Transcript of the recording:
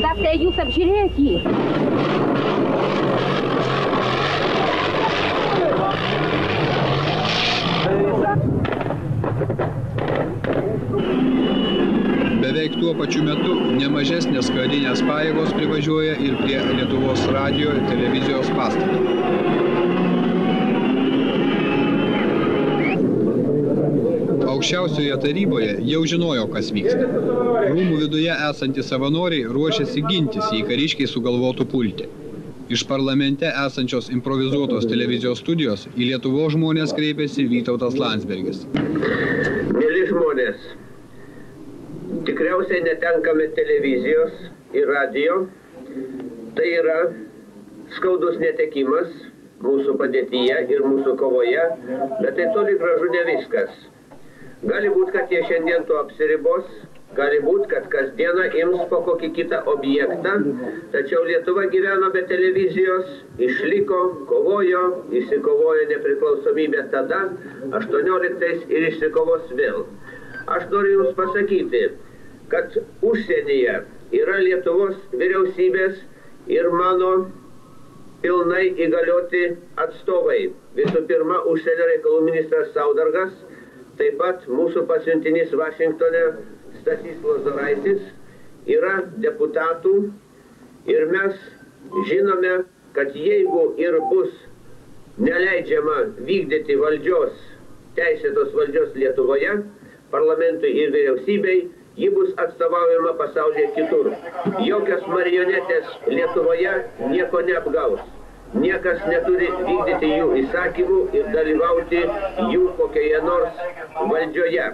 Daktai, jūs apžiūrėjot jį? Beveik tuo pačiu metu nemažesnės karinės pajėgos privažiuoja ir prie Lietuvos radijo ir televizijos pastato. Aukščiausioje taryboje jau žinojo, kas vyksta. Rūmų viduje esantys savanoriai ruošiasi gintis, jei kariškiai sugalvotų pulti. Iš parlamente esančios improvizuotos televizijos studijos į Lietuvos žmonės kreipėsi Vytautas Landsbergis. Mėly žmonės, tikriausiai netenkame televizijos ir radio. Tai yra skaudus netekimas mūsų padėtyje ir mūsų kovoje, bet tai toli gražu ne viskas. Gali būt, kad jie šiandien to apsiribos, gali būt, kad kasdieną ims po kokį kitą objektą, tačiau Lietuva gyveno be televizijos, išliko, kovojo, išsikovojo nepriklausomybę tada, 18 ir išsikovos vėl. Aš noriu Jums pasakyti, kad užsienyje yra Lietuvos vyriausybės ir mano pilnai įgalioti atstovai. Visų pirma, užsienio reikalų ministras Saudargas, taip pat mūsų pasiuntinys Vašingtone Stasys Lozoraitis, yra deputatų ir mes žinome, kad jeigu ir bus neleidžiama vykdyti valdžios, teisėtos valdžios Lietuvoje, parlamentui ir vyriausybei, ji bus atstovaujama pasaulyje kitur. Jokios marionetės Lietuvoje nieko neapgaus. Niekas neturi vykdyti jų įsakymų ir dalyvauti jų kokioje nors valdžioje.